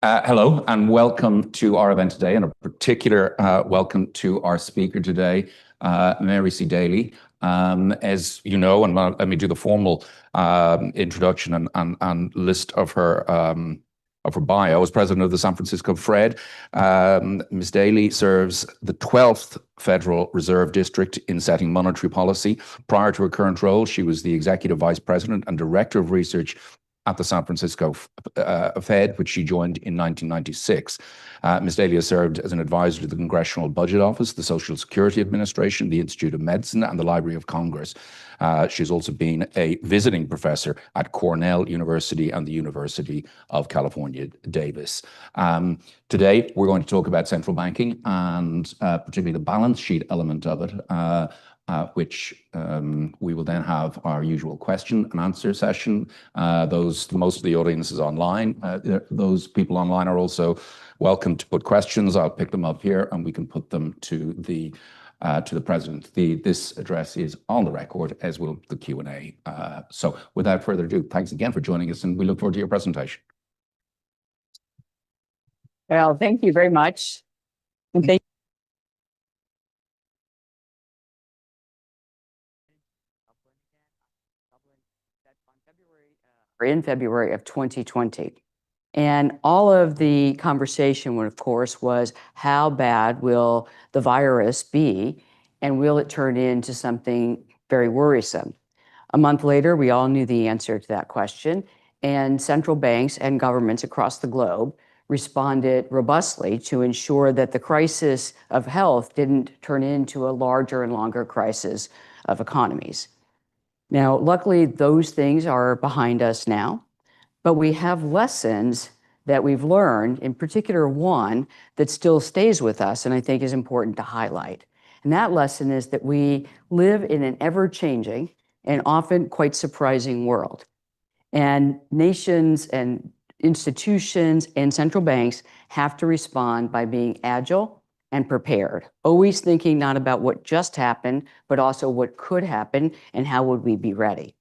Hello and welcome to our event today, and a particular welcome to our speaker today, Mary C. Daly. As you know, and let me do the formal introduction and list of her bio. As president of the San Francisco Fed, Ms. Daly serves the 12th Federal Reserve District in setting monetary policy. Prior to her current role, she was the executive vice president and director of research at the San Francisco Fed, which she joined in 1996. Ms. Daly has served as an advisor to the Congressional Budget Office, the Social Security Administration, the Institute of Medicine, and the Library of Congress. She's also been a visiting professor at Cornell University and the University of California, Davis. Today, we're going to talk about central banking and particularly the balance sheet element of it. Which we will then have our usual question and answer session. Most of the audience is online. Those people online are also welcome to put questions. I'll pick them up here and we can put them to the president. This address is on the record, as will the Q&A. So without further ado, thanks again for joining us, and we look forward to your presentation. Well, thank you very much. And thank in February of 2020. And all of the conversation, of course, was how bad will the virus be, and will it turn into something very worrisome? A month later, we all knew the answer to that question, and central banks and governments across the globe responded robustly to ensure that the crisis of health didn't turn into a larger and longer crisis of economies. Now, luckily, those things are behind us now, but we have lessons that we've learned, in particular one that still stays with us and I think is important to highlight. And that lesson is that we live in an ever-changing and often quite surprising world. And nations and institutions and central banks have to respond by being agile and prepared, always thinking not about what just happened, but also what could happen and how would we be ready.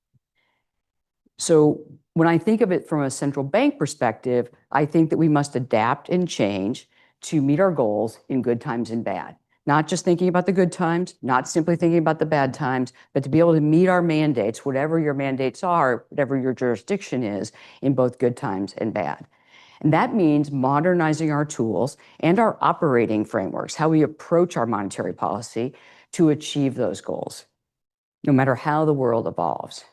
So when I think of it from a central bank perspective, I think that we must adapt and change to meet our goals in good times and bad. Not just thinking about the good times, not simply thinking about the bad times, but to be able to meet our mandates, whatever your mandates are, whatever your jurisdiction is, in both good times and bad. And that means modernizing our tools and our operating frameworks, how we approach our monetary policy to achieve those goals, no matter how the world evolves.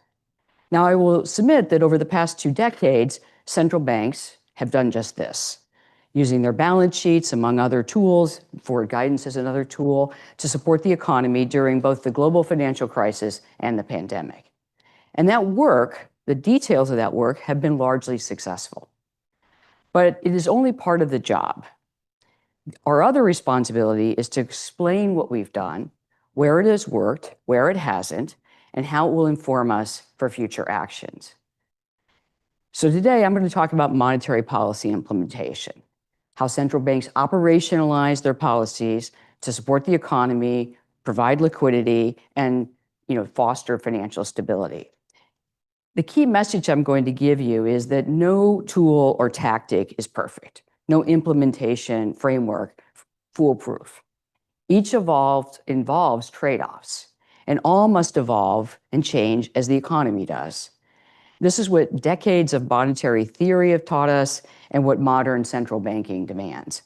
Now, I will submit that over the past 2 decades, central banks have done just this, using their balance sheets, among other tools, forward guidance is another tool, to support the economy during both the global financial crisis and the pandemic. And that work, the details of that work, have been largely successful. But it is only part of the job. Our other responsibility is to explain what we've done, where it has worked, where it hasn't, and how it will inform us for future actions. So today I'm going to talk about monetary policy implementation, how central banks operationalize their policies to support the economy, provide liquidity, and foster financial stability. The key message I'm going to give you is that no tool or tactic is perfect, no implementation framework foolproof. Each involves trade-offs, and all must evolve and change as the economy does. This is what decades of monetary theory have taught us and what modern central banking demands.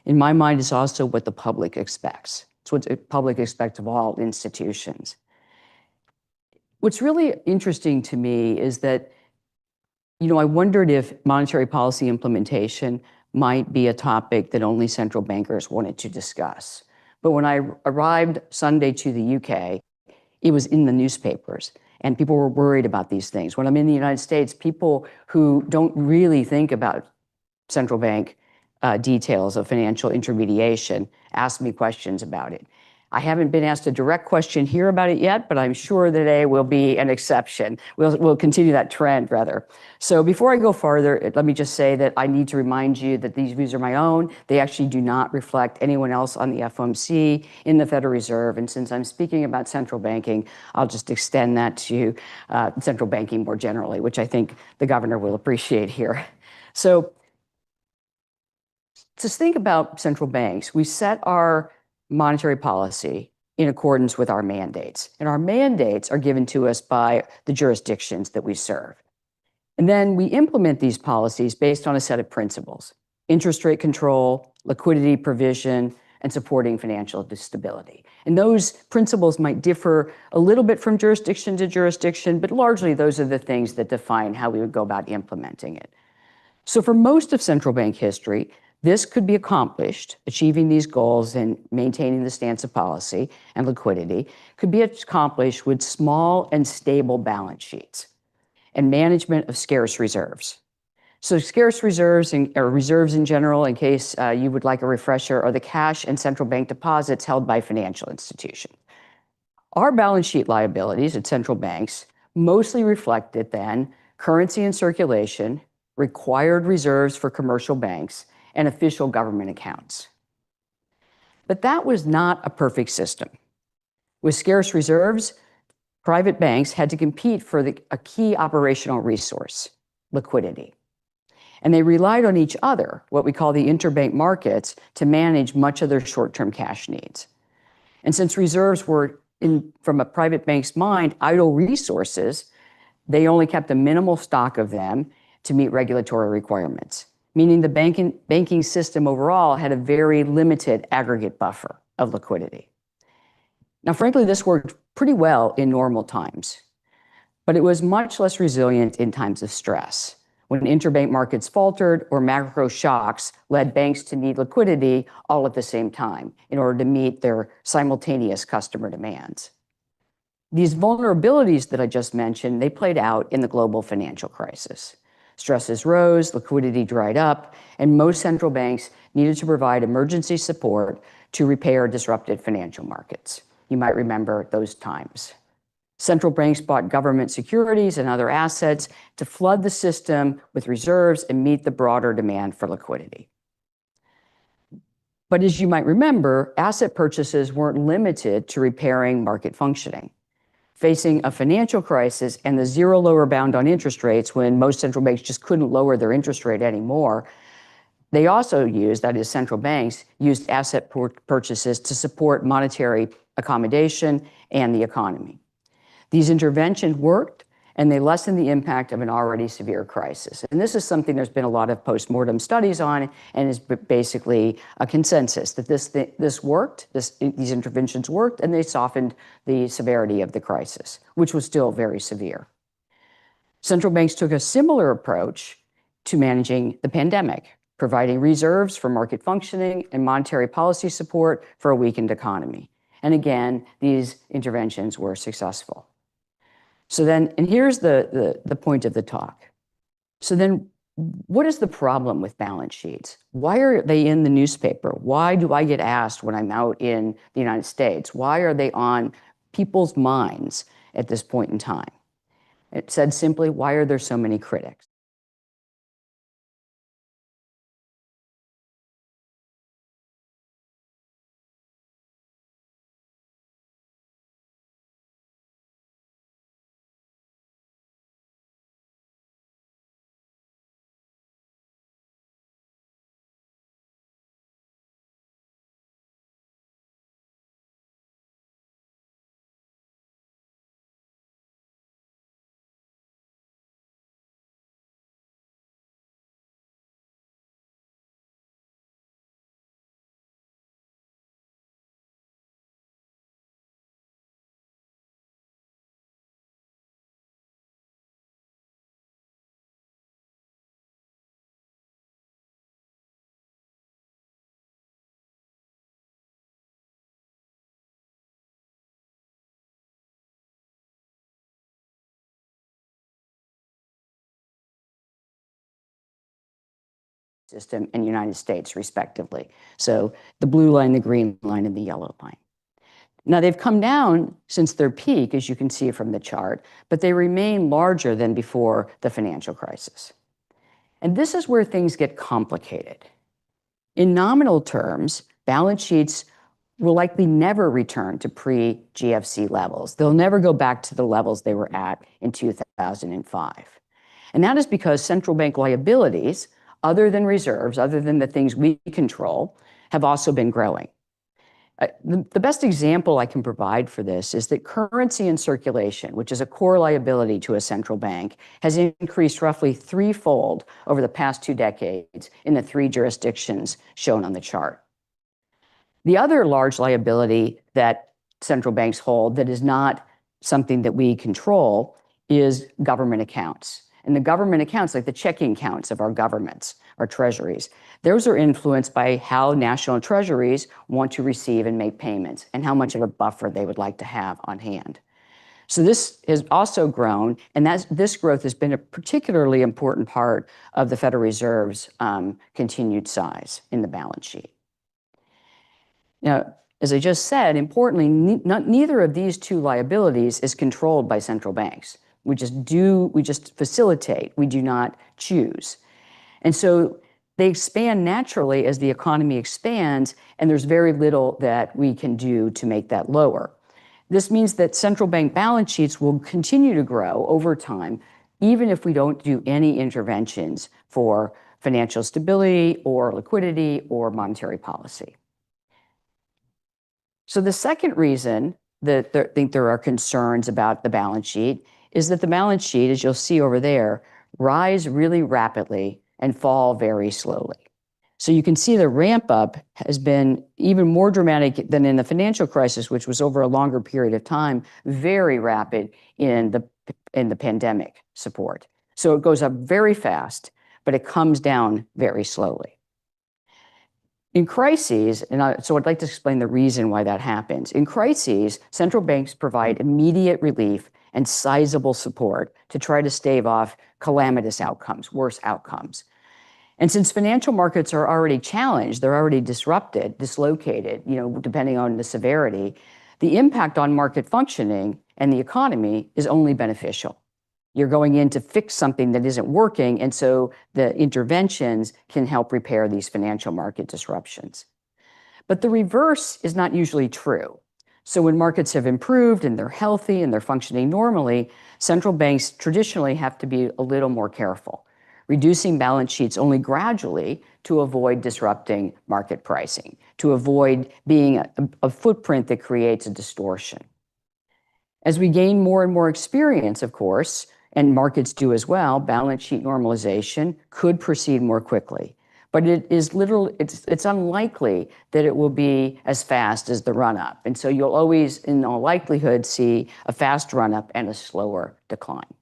In my mind, it's also what the public expects. It's what the public expects of all institutions. What's really interesting to me is that, I wondered if monetary policy implementation might be a topic that only central bankers wanted to discuss. But when I arrived Sunday to the UK, it was in the newspapers, and people were worried about these things. When I'm in the United States, people who don't really think about central bank details of financial intermediation ask me questions about it. I haven't been asked a direct question here about it yet, but I'm sure that today will be an exception. We'll continue that trend, rather. So before I go farther, let me just say that I need to remind you that these views are my own. They actually do not reflect anyone else on the FOMC, in the Federal Reserve. And since I'm speaking about central banking, I'll just extend that to central banking more generally, which I think the governor will appreciate here. So Just think about central banks. We set our monetary policy in accordance with our mandates, and our mandates are given to us by the jurisdictions that we serve. And then we implement these policies based on a set of principles: interest rate control, liquidity provision, and supporting financial stability. And those principles might differ a little bit from jurisdiction to jurisdiction, but largely those are the things that define how we would go about implementing it. So for most of central bank history, this could be accomplished, achieving these goals and maintaining the stance of policy and liquidity, could be accomplished with small and stable balance sheets and management of scarce reserves. So scarce reserves, or reserves in general, in case you would like a refresher, are the cash and central bank deposits held by financial institutions. Our balance sheet liabilities at central banks mostly reflected then currency in circulation, required reserves for commercial banks, and official government accounts. But that was not a perfect system. With scarce reserves, private banks had to compete for a key operational resource: liquidity. And they relied on each other, what we call the interbank markets, to manage much of their short-term cash needs. And since reserves were, from a private bank's mind, idle resources, they only kept a minimal stock of them to meet regulatory requirements, meaning the banking system overall had a very limited aggregate buffer of liquidity. Now, frankly, this worked pretty well in normal times, but it was much less resilient in times of stress, when interbank markets faltered or macro shocks led banks to need liquidity all at the same time in order to meet their simultaneous customer demands. These vulnerabilities that I just mentioned, they played out in the global financial crisis. Stresses rose, liquidity dried up, and most central banks needed to provide emergency support to repair disrupted financial markets. You might remember those times. Central banks bought government securities and other assets to flood the system with reserves and meet the broader demand for liquidity. But as you might remember, asset purchases weren't limited to repairing market functioning. Facing a financial crisis and the zero lower bound on interest rates, when most central banks just couldn't lower their interest rate anymore, they also used, that is, central banks, used asset purchases to support monetary accommodation and the economy. These interventions worked, and they lessened the impact of an already severe crisis. And this is something there's been a lot of post-mortem studies on, and is basically a consensus that this worked, these interventions worked, and they softened the severity of the crisis, which was still very severe. Central banks took a similar approach to managing the pandemic, providing reserves for market functioning and monetary policy support for a weakened economy. And again, these interventions were successful. So then, and here's the point of the talk. So then, what is the problem with balance sheets? Why are they in the newspaper? Why do I get asked when I'm out in the United States? Why are they on people's minds at this point in time? It said simply, why are there so many critics? System and United States, respectively. So the blue line, the green line, and the yellow line. Now, they've come down since their peak, as you can see from the chart, but they remain larger than before the financial crisis. And this is where things get complicated. In nominal terms, balance sheets will likely never return to pre-GFC levels. They'll never go back to the levels they were at in 2005. And that is because central bank liabilities other than reserves, other than the things we control, have also been growing. The best example I can provide for this is that currency in circulation, which is a core liability to a central bank, has increased roughly threefold over the past 2 decades in the 3 jurisdictions shown on the chart. The other large liability that central banks hold that is not something that we control is government accounts. And the government accounts, like the checking accounts of our governments, our treasuries, those are influenced by how national treasuries want to receive and make payments and how much of a buffer they would like to have on hand. So this has also grown, and this growth has been a particularly important part of the Federal Reserve's continued size in the balance sheet. Now, as I just said, importantly, neither of these 2 liabilities is controlled by central banks. We just facilitate, we do not choose. And so they expand naturally as the economy expands, and there's very little that we can do to make that lower. This means that central bank balance sheets will continue to grow over time, even if we don't do any interventions for financial stability or liquidity or monetary policy. So the second reason that I think there are concerns about the balance sheet is that the balance sheet, as you'll see over there, rise really rapidly and fall very slowly. So you can see the ramp up has been even more dramatic than in the financial crisis, which was over a longer period of time, very rapid in the pandemic support. So it goes up very fast, but it comes down very slowly. In crises, so I'd like to explain the reason why that happens. In crises, central banks provide immediate relief and sizable support to try to stave off calamitous outcomes, worse outcomes. And since financial markets are already challenged, they're already disrupted, dislocated, depending on the severity, the impact on market functioning and the economy is only beneficial. You're going in to fix something that isn't working, and so the interventions can help repair these financial market disruptions. But the reverse is not usually true. So when markets have improved and they're healthy and they're functioning normally, central banks traditionally have to be a little more careful, reducing balance sheets only gradually to avoid disrupting market pricing, to avoid being a footprint that creates a distortion. As we gain more and more experience, of course, and markets do as well, balance sheet normalization could proceed more quickly. But it's unlikely that it will be as fast as the run-up. And so you'll always, in all likelihood, see a fast run-up and a slower decline.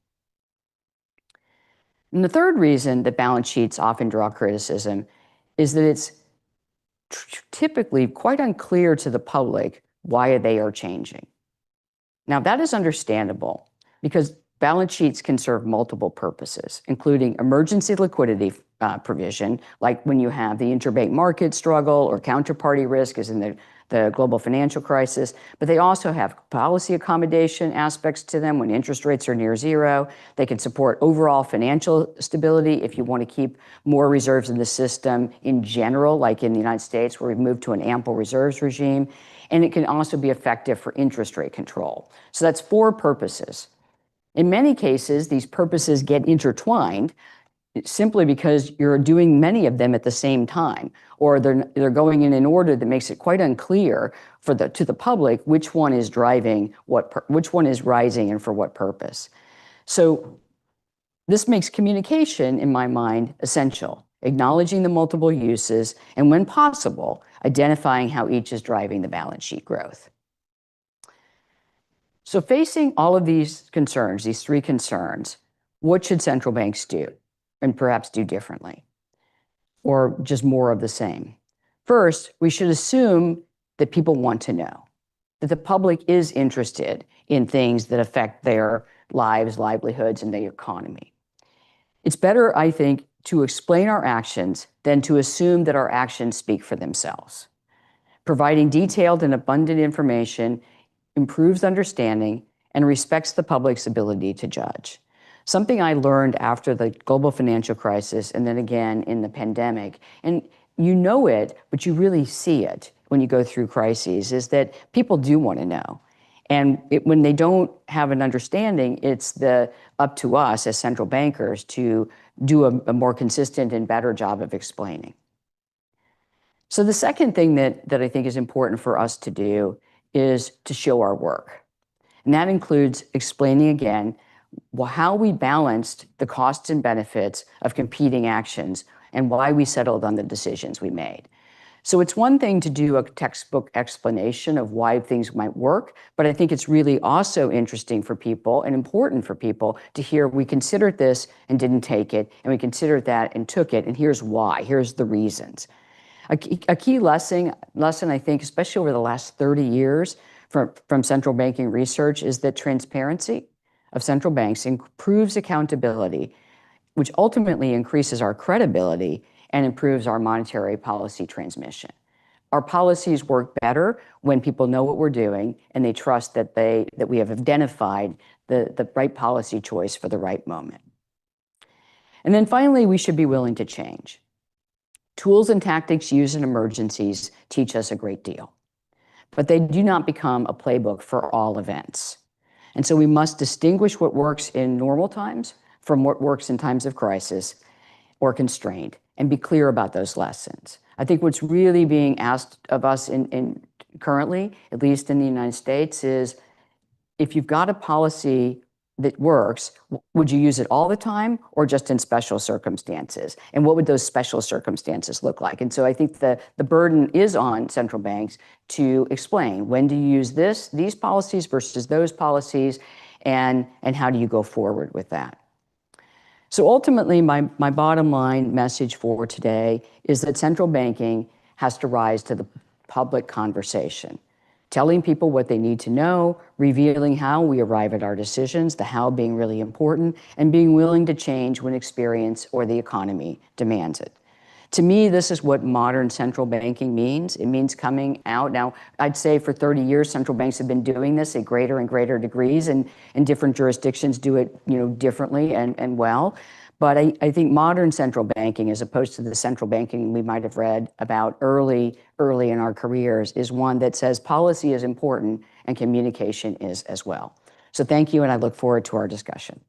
And the third reason that balance sheets often draw criticism is that it's typically quite unclear to the public why they are changing. Now, that is understandable because balance sheets can serve multiple purposes, including emergency liquidity provision, like when you have the interbank market struggle or counterparty risk, as in the global financial crisis. But they also have policy accommodation aspects to them when interest rates are near zero. They can support overall financial stability if you want to keep more reserves in the system in general, like in the United States, where we've moved to an ample reserves regime. And it can also be effective for interest rate control. So that's 4 purposes. In many cases, these purposes get intertwined simply because you're doing many of them at the same time, or they're going in an order that makes it quite unclear to the public which one is driving which one is rising and for what purpose. So this makes communication, in my mind, essential, acknowledging the multiple uses, and when possible, identifying how each is driving the balance sheet growth. So facing all of these concerns, these 3 concerns, what should central banks do and perhaps do differently or just more of the same? First, we should assume that people want to know, that the public is interested in things that affect their lives, livelihoods, and the economy. It's better, I think, to explain our actions than to assume that our actions speak for themselves. Providing detailed and abundant information improves understanding and respects the public's ability to judge. Something I learned after the global financial crisis and then again in the pandemic, and you know it, but you really see it when you go through crises, is that people do want to know. And when they don't have an understanding, it's up to us as central bankers to do a more consistent and better job of explaining. So the second thing that I think is important for us to do is to show our work. And that includes explaining again how we balanced the costs and benefits of competing actions and why we settled on the decisions we made. So it's one thing to do a textbook explanation of why things might work, but I think it's really also interesting for people and important for people to hear we considered this and didn't take it, and we considered that and took it, and here's why, here's the reasons. A key lesson, I think, especially over the last 30 years from central banking research, is that transparency of central banks improves accountability, which ultimately increases our credibility and improves our monetary policy transmission. Our policies work better when people know what we're doing and they trust that we have identified the right policy choice for the right moment. And then finally, we should be willing to change. Tools and tactics used in emergencies teach us a great deal, but they do not become a playbook for all events. And so we must distinguish what works in normal times from what works in times of crisis or constraint, and be clear about those lessons. I think what's really being asked of us in currently, at least in the United States, is if you've got a policy that works, would you use it all the time or just in special circumstances? And what would those special circumstances look like? And so I think the burden is on central banks to explain, when do you use these policies versus those policies, and how do you go forward with that? So ultimately, my bottom line message for today is that central banking has to rise to the public conversation, telling people what they need to know, revealing how we arrive at our decisions, the how being really important, and being willing to change when experience or the economy demands it. To me, this is what modern central banking means. It means coming out. Now, I'd say for 30 years, central banks have been doing this at greater and greater degrees, and different jurisdictions do it, differently and well. But I think modern central banking, as opposed to the central banking we might have read about early in our careers, is one that says policy is important and communication is as well. So thank you, and I look forward to our discussion.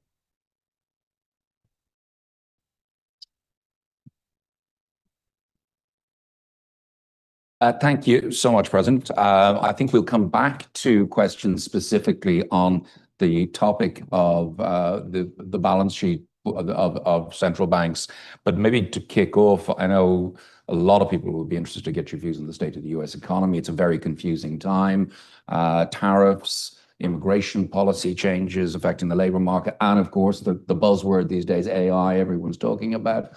Thank you so much, President. I think we'll come back to questions specifically on the topic of the balance sheet of central banks. But maybe to kick off, I know a lot of people will be interested to get your views on the state of the US economy. It's a very confusing time. Tariffs, immigration policy changes affecting the labor market, and of course, the buzzword these days, AI, everyone's talking about.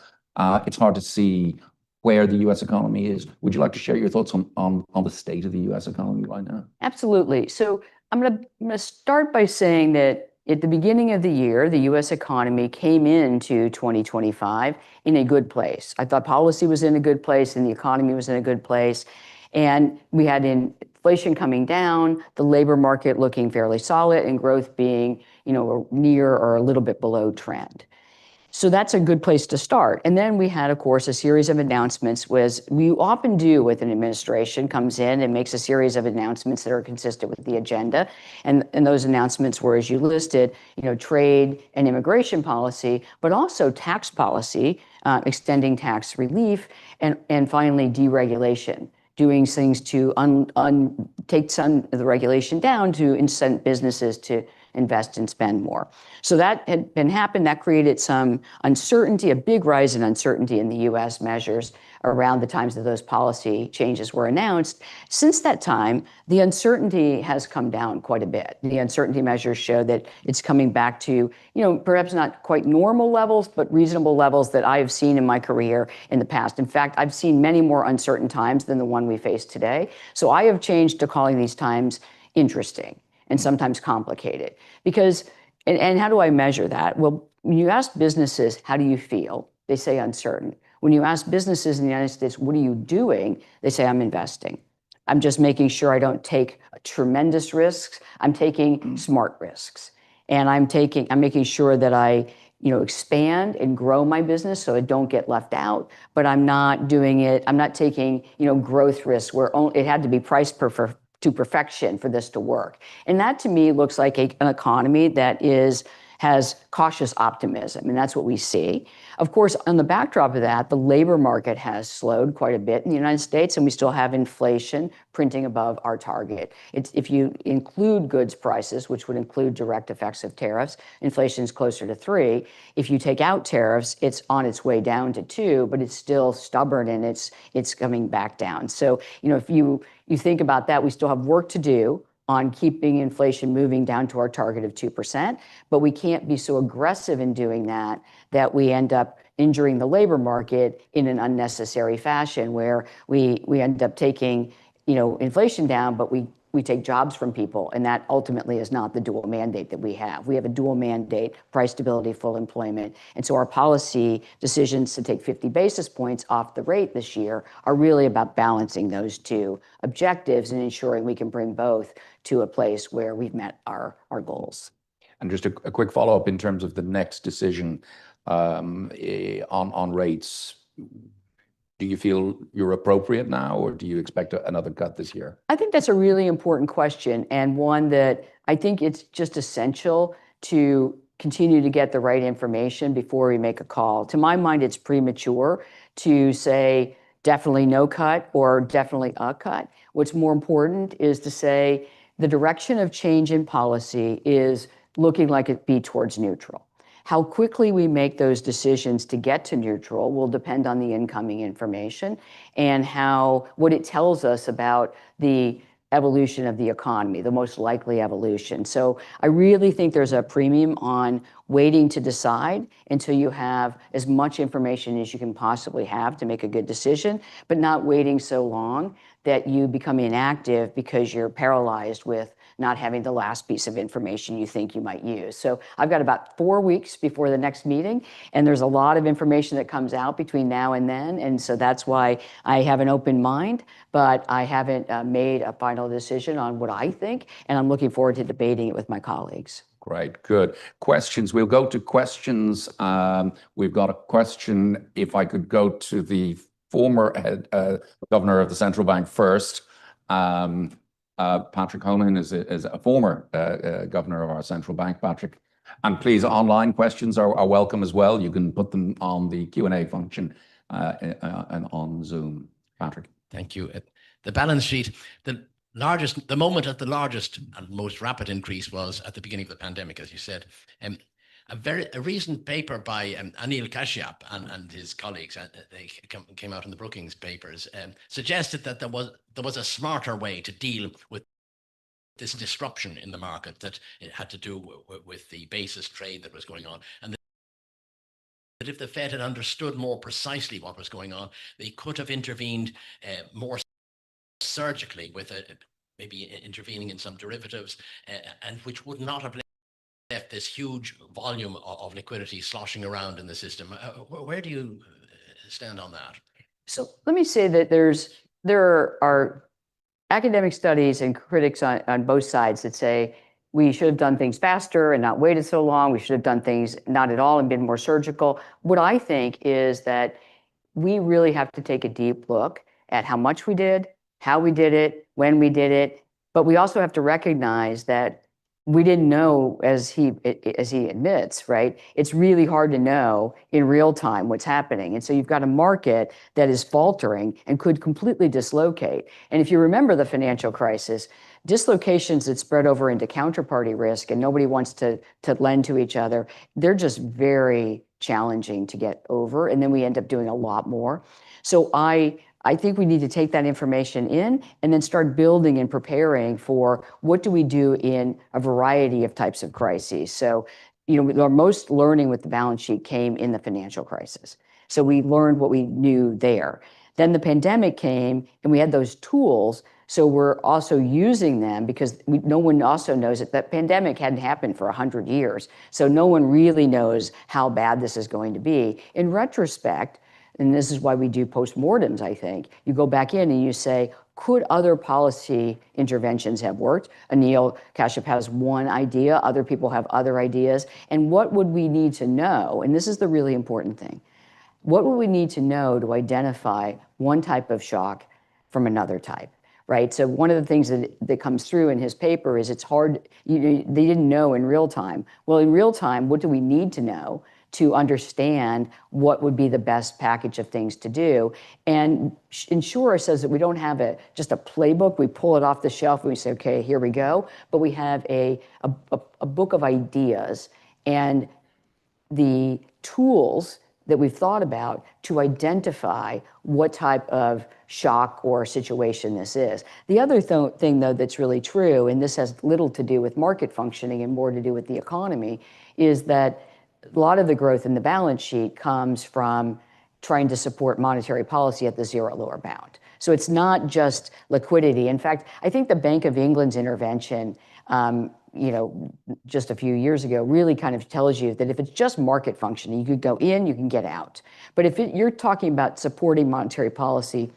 It's hard to see where the US economy is. Would you like to share your thoughts on the state of the US economy right now? Absolutely. So I'm going to start by saying that at the beginning of the year, the US economy came into 2025 in a good place. I thought policy was in a good place and the economy was in a good place. And we had inflation coming down, the labor market looking fairly solid, and growth being, near or a little bit below trend. So that's a good place to start. And then we had, of course, a series of announcements, as we often do with an administration, comes in and makes a series of announcements that are consistent with the agenda. And those announcements were, as you listed, trade and immigration policy, but also tax policy, extending tax relief, and finally deregulation, doing things to take some of the regulation down to incent businesses to invest and spend more. So that had been happened. That created some uncertainty, a big rise in uncertainty in the US measures around the times that those policy changes were announced. Since that time, the uncertainty has come down quite a bit. The uncertainty measures show that it's coming back to, perhaps not quite normal levels, but reasonable levels that I have seen in my career in the past. In fact, I've seen many more uncertain times than the one we face today. So I have changed to calling these times interesting and sometimes complicated. Because, and how do I measure that? Well, when you ask businesses, how do you feel? They say uncertain. When you ask businesses in the United States, what are you doing? They say, I'm investing. I'm just making sure I don't take tremendous risks. I'm taking smart risks. And I'm making sure that I, expand and grow my business so I don't get left out, but I'm not taking, growth risks where it had to be price to perfection for this to work. And that to me looks like an economy that has cautious optimism, and that's what we see. Of course, on the backdrop of that, the labor market has slowed quite a bit in the United States, and we still have inflation printing above our target. If you include goods prices, which would include direct effects of tariffs, inflation is closer to 3. If you take out tariffs, it's on its way down to 2, but it's still stubborn and it's coming back down. So, if you think about that, we still have work to do on keeping inflation moving down to our target of 2%, but we can't be so aggressive in doing that we end up injuring the labor market in an unnecessary fashion where we end up taking, inflation down, but we take jobs from people, and that ultimately is not the dual mandate that we have. We have a dual mandate, price stability, full employment, and so our policy decisions to take 50 basis points off the rate this year are really about balancing those two objectives and ensuring we can bring both to a place where we've met our goals. And just a quick follow-up in terms of the next decision on rates. Do you feel you're appropriate now, or do you expect another cut this year? I think that's a really important question, and one that I think it's just essential to continue to get the right information before we make a call. To my mind, it's premature to say definitely no cut or definitely a cut. What's more important is to say the direction of change in policy is looking like it be towards neutral. How quickly we make those decisions to get to neutral will depend on the incoming information and what it tells us about the evolution of the economy, the most likely evolution. So I really think there's a premium on waiting to decide until you have as much information as you can possibly have to make a good decision, but not waiting so long that you become inactive because you're paralyzed with not having the last piece of information you think you might use. So I've got about 4 weeks before the next meeting, and there's a lot of information that comes out between now and then, and so that's why I have an open mind, but I haven't made a final decision on what I think, and I'm looking forward to debating it with my colleagues. Great, good. Questions. We'll go to questions. We've got a question, if I could go to the former governor of the central bank first. Patrick Honan is a former governor of our central bank, Patrick. And please, online questions are welcome as well. You can put them on the Q&A function and on Zoom. Patrick. Thank you. The balance sheet, the moment at the largest and most rapid increase was at the beginning of the pandemic, as you said. A recent paper by Anil Kashyap and his colleagues, they came out in the Brookings papers, suggested that there was a smarter way to deal with this disruption in the market, that it had to do with the basis trade that was going on, and that if the Fed had understood more precisely what was going on, they could have intervened more surgically with maybe intervening in some derivatives, and which would not have left this huge volume of liquidity sloshing around in the system. Where do you stand on that? So let me say that there are academic studies and critics on both sides that say we should have done things faster and not waited so long. We should have done things not at all and been more surgical. What I think is that we really have to take a deep look at how much we did, how we did it, when we did it, but we also have to recognize that we didn't know, as he admits, right? It's really hard to know in real time what's happening. And so you've got a market that is faltering and could completely dislocate. And if you remember the financial crisis, dislocations that spread over into counterparty risk and nobody wants to lend to each other, they're just very challenging to get over. And then we end up doing a lot more. So I think we need to take that information in and then start building and preparing for what do we do in a variety of types of crises. So, our most learning with the balance sheet came in the financial crisis. So we learned what we knew there. Then the pandemic came and we had those tools. So we're also using them because no one also knows that pandemic hadn't happened for 100 years. So no one really knows how bad this is going to be. In retrospect, and this is why we do postmortems, I think, you go back in and you say, could other policy interventions have worked? Anil Kashyap has one idea, other people have other ideas. And what would we need to know? And this is the really important thing. What would we need to know to identify one type of shock from another type, right? So one of the things that comes through in his paper is it's hard, they didn't know in real time. Well, in real time, what do we need to know to understand what would be the best package of things to do? And Insurer says that we don't have just a playbook. We pull it off the shelf and we say, okay, here we go. But we have a book of ideas and the tools that we've thought about to identify what type of shock or situation this is. The other thing, though, that's really true, and this has little to do with market functioning and more to do with the economy, is that a lot of the growth in the balance sheet comes from trying to support monetary policy at the zero lower bound. So it's not just liquidity. In fact, I think the Bank of England's intervention, just a few years ago, really kind of tells you that if it's just market functioning, you could go in, you can get out. But if you're talking about supporting monetary policy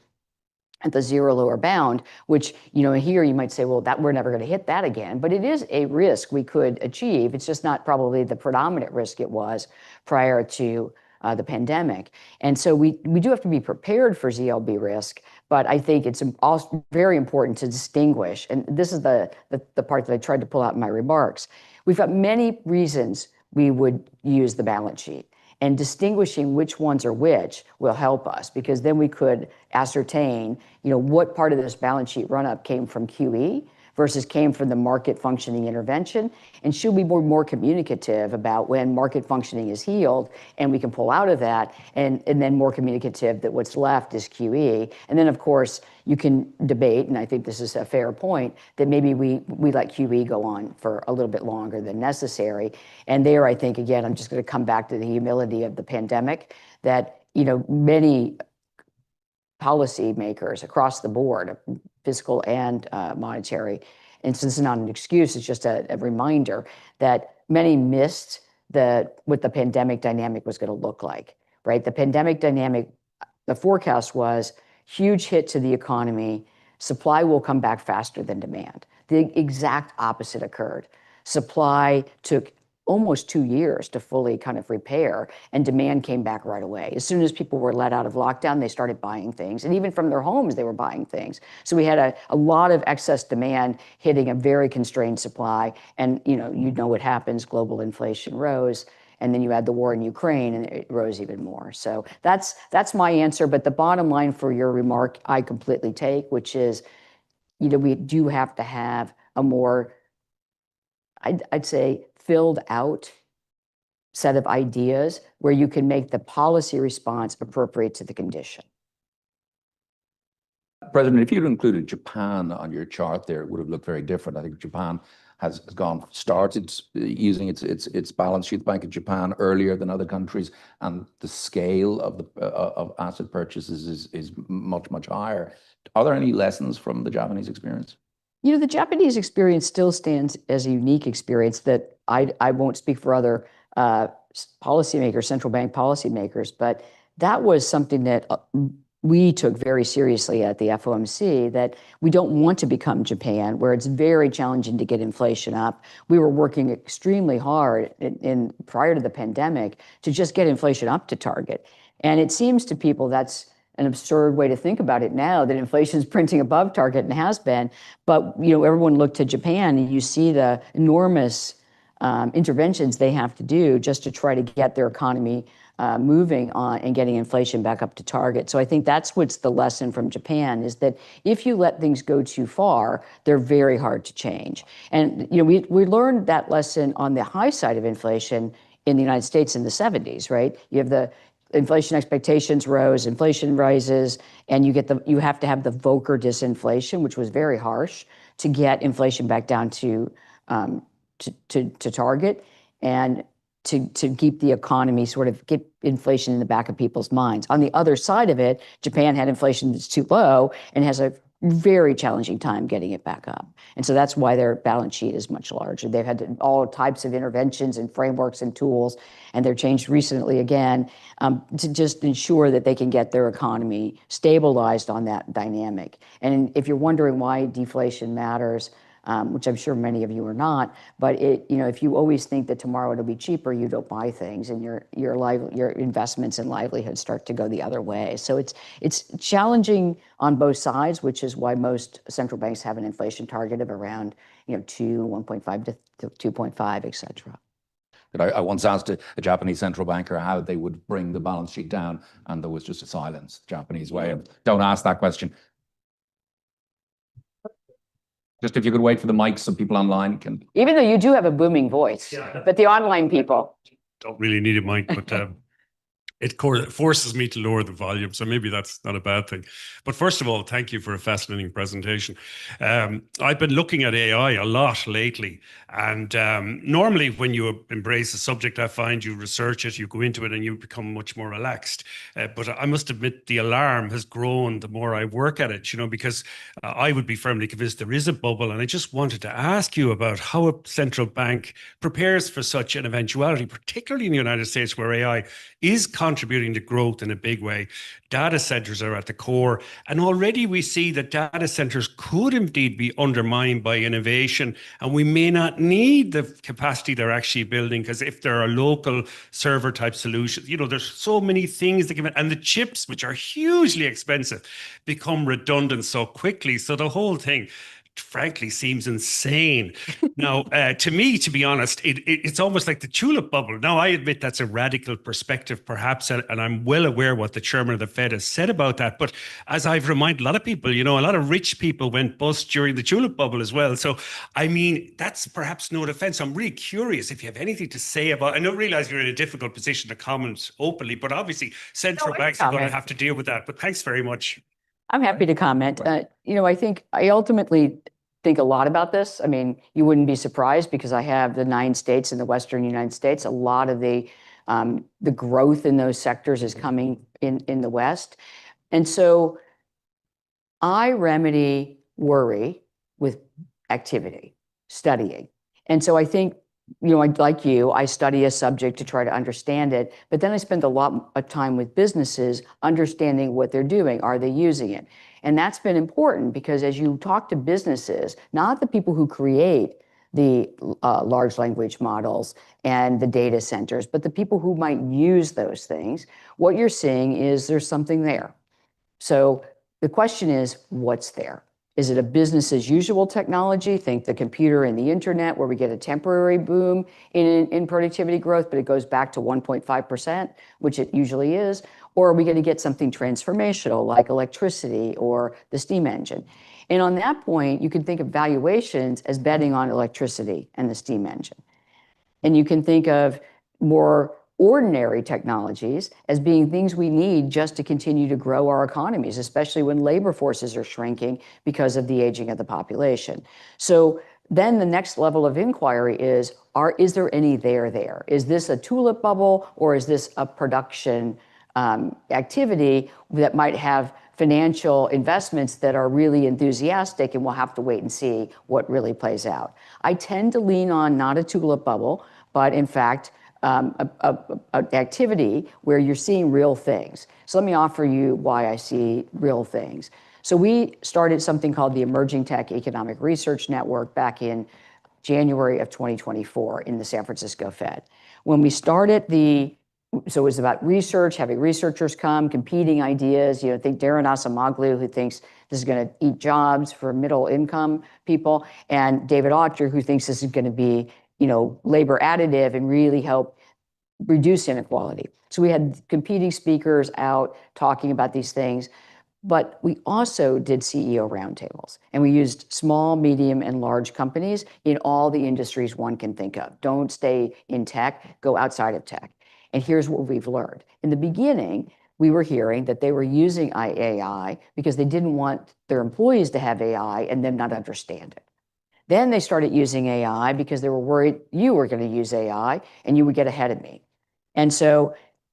at the zero lower bound, which, here you might say, well, that we're never going to hit that again. But it is a risk we could achieve. It's just not probably the predominant risk it was prior to the pandemic. And so we do have to be prepared for ZLB risk, but I think it's also very important to distinguish, and this is the part that I tried to pull out in my remarks. We've got many reasons we would use the balance sheet, and distinguishing which ones are which will help us, because then we could ascertain, what part of this balance sheet run-up came from QE versus came from the market functioning intervention, and should we be more communicative about when market functioning is healed and we can pull out of that, and then more communicative that what's left is QE. And then, of course, you can debate, and I think this is a fair point, that maybe we let QE go on for a little bit longer than necessary. And there, I think, again, I'm just going to come back to the humility of the pandemic, that, many policymakers across the board, fiscal and monetary, and so this is not an excuse, it's just a reminder that many missed what the pandemic dynamic was going to look like, right? The pandemic dynamic, the forecast was huge hit to the economy, supply will come back faster than demand. The exact opposite occurred. Supply took almost 2 years to fully kind of repair, and demand came back right away. As soon as people were let out of lockdown, they started buying things, and even from their homes, they were buying things. So we had a lot of excess demand hitting a very constrained supply, and you know what happens, global inflation rose, and then you had the war in Ukraine, and it rose even more. So that's my answer, but the bottom line for your remark, I completely take, which is, we do have to have a more, I'd say, filled out set of ideas where you can make the policy response appropriate to the condition. President, if you'd included Japan on your chart there, it would have looked very different. I think Japan has started using its balance sheet, the Bank of Japan, earlier than other countries, and the scale of asset purchases is much, much higher. Are there any lessons from the Japanese experience? The Japanese experience still stands as a unique experience that I won't speak for other policymakers, central bank policymakers, but that was something that we took very seriously at the FOMC, that we don't want to become Japan, where it's very challenging to get inflation up. We were working extremely hard prior to the pandemic to just get inflation up to target. And it seems to people that's an absurd way to think about it now, that inflation is printing above target, and has been. But everyone looked to Japan, and you see the enormous interventions they have to do just to try to get their economy moving on and getting inflation back up to target. So I think that's what's the lesson from Japan, is that if you let things go too far, they're very hard to change. And we learned that lesson on the high side of inflation in the United States in the 70s, right? You have the inflation expectations rose, inflation rises, and you have to have the Volcker disinflation, which was very harsh, to get inflation back down to target, and to keep the economy, sort of get inflation in the back of people's minds. On the other side of it, Japan had inflation that's too low and has a very challenging time getting it back up. And so that's why their balance sheet is much larger. They've had all types of interventions and frameworks and tools, and they're changed recently again to just ensure that they can get their economy stabilized on that dynamic. And if you're wondering why deflation matters, which I'm sure many of you are not. But if you always think that tomorrow it'll be cheaper, you don't buy things, and your investments and livelihood start to go the other way. So it's challenging on both sides, which is why most central banks have an inflation target of around 1.5 to 2.5, et cetera. I once asked a Japanese central banker how they would bring the balance sheet down, and there was just a silence, Japanese way of, don't ask that question. Just if you could wait for the mics so people online can. Even though you do have a booming voice, but the online people. Don't really need a mic, but it forces me to lower the volume. So maybe that's not a bad thing. But first of all, thank you for a fascinating presentation. I've been looking at AI a lot lately. And normally when you embrace a subject, I find you research it, you go into it and you become much more relaxed. But I must admit the alarm has grown the more I work at it, because I would be firmly convinced there is a bubble. And I just wanted to ask you about how a central bank prepares for such an eventuality, particularly in the United States where AI is contributing to growth in a big way. Data centers are at the core. And already we see that data centers could indeed be undermined by innovation. And we may not need the capacity they're actually building, because if there are local server type solutions, there's so many things that can, and the chips, which are hugely expensive, become redundant so quickly. So the whole thing, frankly, seems insane. Now, to me, to be honest, it's almost like the tulip bubble. Now, I admit that's a radical perspective, perhaps, and I'm well aware what the chairman of the Fed has said about that. But as I've reminded a lot of people, a lot of rich people went bust during the tulip bubble as well. So, I mean, that's perhaps no defense. I'm really curious if you have anything to say about, I don't realize you're in a difficult position to comment openly, but obviously central banks are going to have to deal with that. But thanks very much. I'm happy to comment. I think I ultimately think a lot about this. I mean, you wouldn't be surprised because I have the 9 states in the Western United States. A lot of the growth in those sectors is coming in the West. And so I remedy worry with activity, studying. And so I think, like you, I study a subject to try to understand it, but then I spend a lot of time with businesses understanding what they're doing. Are they using it? And that's been important because as you talk to businesses, not the people who create the large language models and the data centers, but the people who might use those things, what you're seeing is there's something there. So the question is, what's there? Is it a business as usual technology? Think the computer and the internet, where we get a temporary boom in productivity growth, but it goes back to 1.5%, which it usually is. Or are we going to get something transformational like electricity or the steam engine? And on that point, you can think of valuations as betting on electricity and the steam engine. And you can think of more ordinary technologies as being things we need just to continue to grow our economies, especially when labor forces are shrinking because of the aging of the population. So then the next level of inquiry is there any there? Is this a tulip bubble, or is this a production activity that might have financial investments that are really enthusiastic, and we'll have to wait and see what really plays out. I tend to lean on not a tulip bubble, but in fact, an activity where you're seeing real things. So let me offer you why I see real things. So we started something called the Emerging Tech Economic Research Network back in January of 2024 in the San Francisco Fed. When we started so it was about research, having researchers come, competing ideas. Think Darren Asamoglu, who thinks this is going to eat jobs for middle income people, and David Autor, who thinks this is going to be labor additive and really help reduce inequality. So we had competing speakers out talking about these things, but we also did CEO roundtables, and we used small, medium, and large companies in all the industries one can think of. Don't stay in tech, go outside of tech. And here's what we've learned. In the beginning, we were hearing that they were using AI because they didn't want their employees to have AI and them not understand it. Then they started using AI because they were worried you were going to use AI and you would get ahead of me. And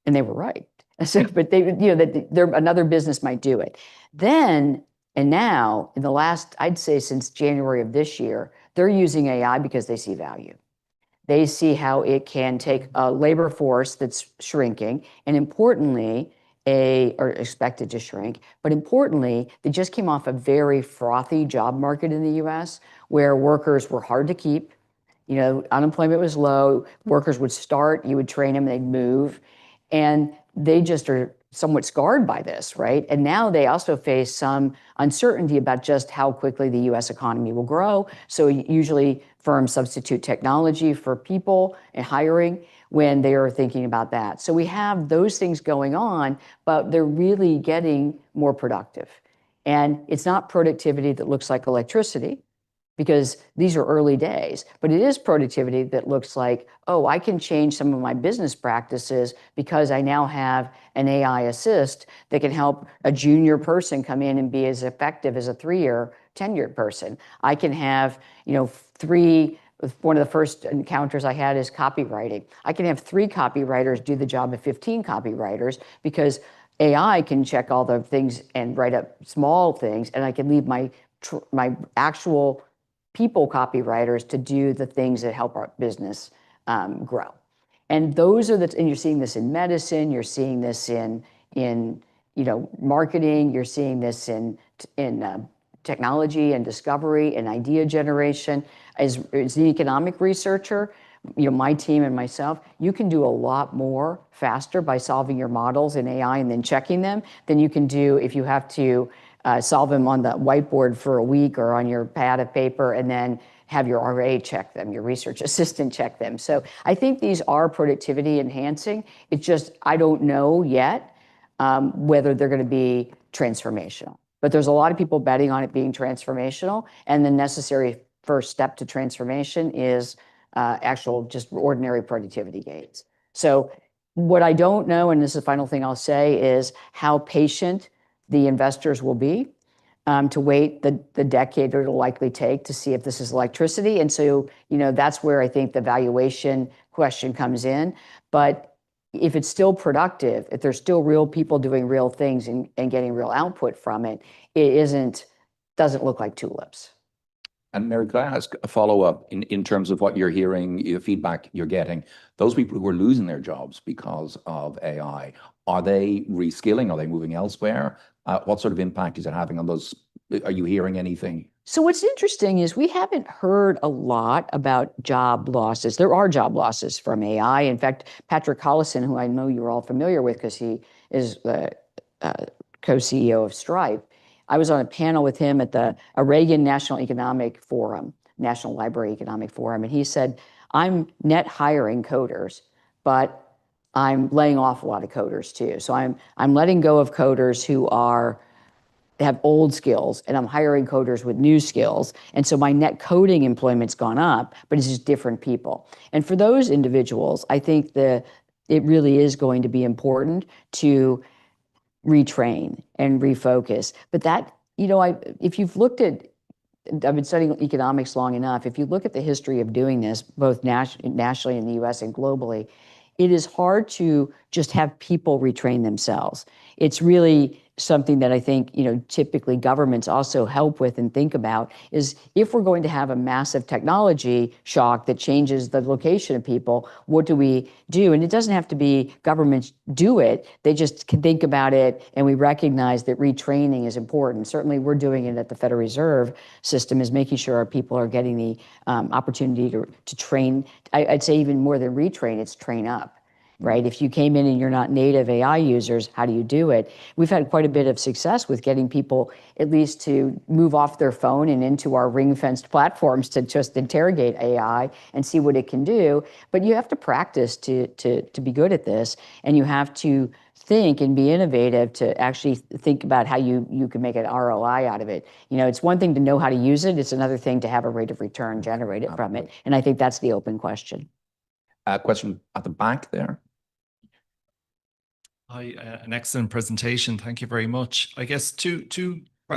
they were right. So, but another business might do it. Then, and now, in the last, I'd say since January of this year, they're using AI because they see value. They see how it can take a labor force that's shrinking, and importantly, or expected to shrink. But importantly, they just came off a very frothy job market in the US where workers were hard to keep. You know, unemployment was low. Workers would start, you would train them, they'd move. And they just are somewhat scarred by this, right? And now they also face some uncertainty about just how quickly the US economy will grow. So usually firms substitute technology for people and hiring when they are thinking about that. So we have those things going on, but they're really getting more productive. And it's not productivity that looks like electricity, because these are early days, but it is productivity that looks like, oh, I can change some of my business practices because I now have an AI assist that can help a junior person come in and be as effective as a 3-year tenured person. I can have, one of the first encounters I had is copywriting. I can have 3 copywriters do the job of 15 copywriters because AI can check all the things and write up small things, and I can leave my actual people copywriters to do the things that help our business grow. And those are and you're seeing this in medicine, you're seeing this in marketing, you're seeing this in technology and discovery and idea generation. As an economic researcher, my team and myself, you can do a lot more faster by solving your models in AI and then checking them than you can do if you have to solve them on the whiteboard for a week or on your pad of paper and then have your RA check them, your research assistant check them. So I think these are productivity enhancing. It's just, I don't know yet whether they're going to be transformational. But there's a lot of people betting on it being transformational, and the necessary first step to transformation is actual just ordinary productivity gains. So what I don't know, and this is the final thing I'll say, is how patient the investors will be to wait the decade it'll likely take to see if this is electricity. And so, that's where I think the valuation question comes in. But if it's still productive, if there's still real people doing real things and getting real output from it, doesn't look like tulips. And Mary, could I ask a follow-up in terms of what you're hearing, the feedback you're getting? Those people who are losing their jobs because of AI, are they reskilling? Are they moving elsewhere? What sort of impact is it having on those? Are you hearing anything? So what's interesting is we haven't heard a lot about job losses. There are job losses from AI. In fact, Patrick Collison, who I know you're all familiar with because he is the co-CEO of Stripe, I was on a panel with him at a Reagan National Economic Forum, National Library Economic Forum, and he said, I'm net hiring coders, but I'm laying off a lot of coders too. So I'm letting go of coders who have old skills, and I'm hiring coders with new skills. And so my net coding employment's gone up, but it's just different people. And for those individuals, I think it really is going to be important to retrain and refocus. But that, if you've looked at, I've been studying economics long enough, if you look at the history of doing this, both nationally in the US and globally, it is hard to just have people retrain themselves. It's really something that I think, typically governments also help with and think about is if we're going to have a massive technology shock that changes the location of people, what do we do? And it doesn't have to be governments do it. They just can think about it, and we recognize that retraining is important. Certainly we're doing it at the Federal Reserve System, is making sure our people are getting the opportunity to train. I'd say even more than retrain, it's train up. Right? If you came in and you're not native AI users, how do you do it? We've had quite a bit of success with getting people at least to move off their phone and into our ring-fenced platforms to just interrogate AI and see what it can do. But you have to practice to be good at this, and you have to think and be innovative to actually think about how you can make an ROI out of it. It's one thing to know how to use it. It's another thing to have a rate of return generated from it. And I think that's the open question. Question at the back there. Hi, an excellent presentation. Thank you very much. I guess two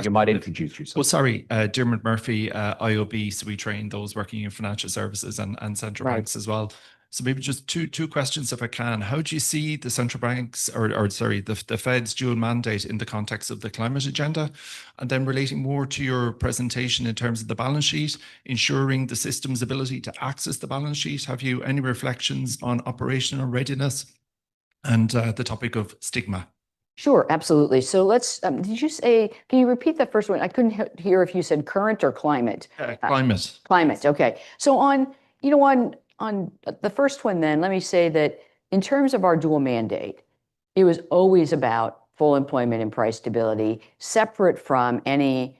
You might introduce yourself. Oh, sorry, Dermot Murphy, IOB. So we train those working in financial services and central banks as well. So maybe just two questions if I can. How do you see the central banks, or sorry, the Fed's dual mandate in the context of the climate agenda? And then relating more to your presentation in terms of the balance sheet, ensuring the system's ability to access the balance sheet. Have you any reflections on operational readiness and the topic of stigma? Sure, absolutely. So let's, did you say, can you repeat the first one? I couldn't hear if you said current or climate. Climate. Climate, okay. So on, on the first one then, let me say that in terms of our dual mandate, it was always about full employment and price stability, separate from any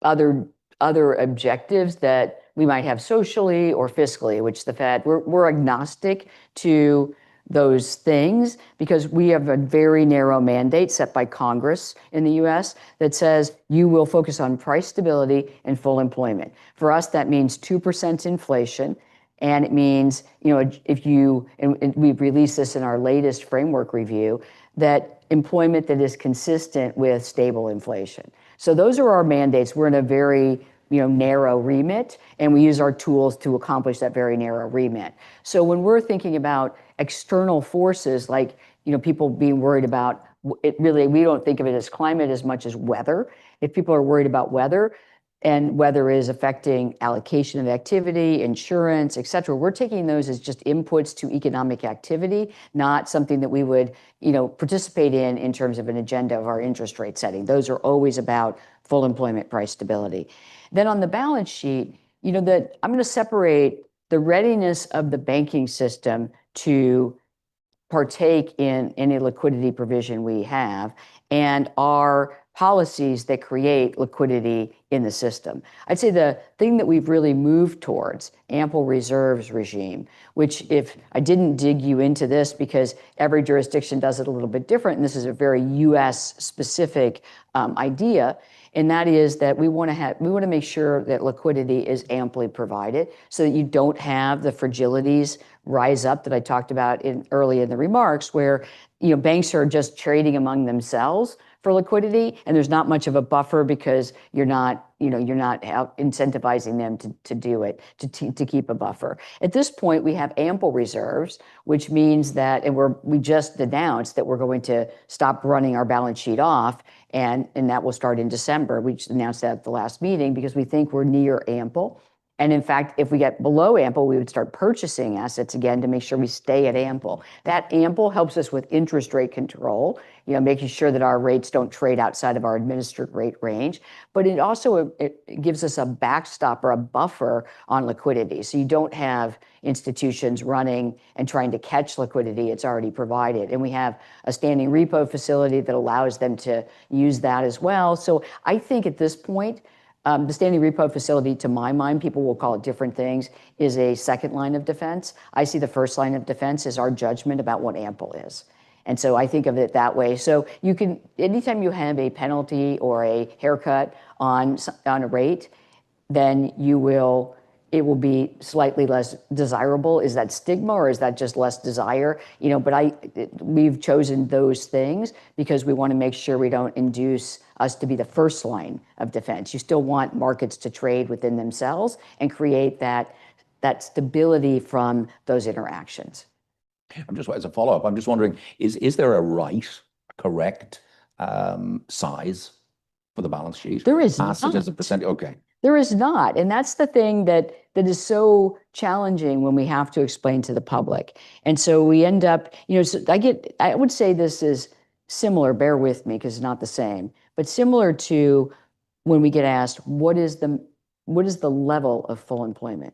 other objectives that we might have socially or fiscally, which the Fed, we're agnostic to those things because we have a very narrow mandate set by Congress in the US that says you will focus on price stability and full employment. For us, that means 2% inflation. And it means, if you, and we've released this in our latest framework review, that employment that is consistent with stable inflation. So those are our mandates. We're in a very narrow remit, and we use our tools to accomplish that very narrow remit. So when we're thinking about external forces, like people being worried about it, really, we don't think of it as climate as much as weather. If people are worried about weather, and weather is affecting allocation of activity, insurance, et cetera, we're taking those as just inputs to economic activity, not something that we would participate in terms of an agenda of our interest rate setting. Those are always about full employment price stability. Then on the balance sheet, that I'm going to separate the readiness of the banking system to partake in any liquidity provision we have and our policies that create liquidity in the system. I'd say the thing that we've really moved towards, ample reserves regime, which if I didn't dig you into this because every jurisdiction does it a little bit different, and this is a very US specific idea, and that is that we want to make sure that liquidity is amply provided so that you don't have the fragilities rise up that I talked about early in the remarks, where banks are just trading among themselves for liquidity, and there's not much of a buffer because you're not out incentivizing them to do it, to keep a buffer. At this point, we have ample reserves, which means that, and we just announced that we're going to stop running our balance sheet off, and that will start in December. We just announced that at the last meeting because we think we're near ample. And in fact, if we get below ample, we would start purchasing assets again to make sure we stay at ample. That ample helps us with interest rate control, making sure that our rates don't trade outside of our administered rate range. But it also it gives us a backstop or a buffer on liquidity. So you don't have institutions running and trying to catch liquidity. It's already provided. And we have a standing repo facility that allows them to use that as well. So I think at this point, the standing repo facility, to my mind, people will call it different things, is a second line of defense. I see the first line of defense as our judgment about what ample is. And so I think of it that way. So you can, anytime you have a penalty or a haircut on a rate, then it will be slightly less desirable. Is that stigma or is that just less desire? But we've chosen those things because we want to make sure we don't induce us to be the first line of defense. You still want markets to trade within themselves and create that stability from those interactions. As a follow-up, I'm just wondering, is there a correct size for the balance sheet? There is Asset not. as a percent, okay. There is not. And that's the thing that is so challenging when we have to explain to the public. And so we end up, so I would say this is similar, bear with me because it's not the same, but similar to when we get asked, what is the level of full employment?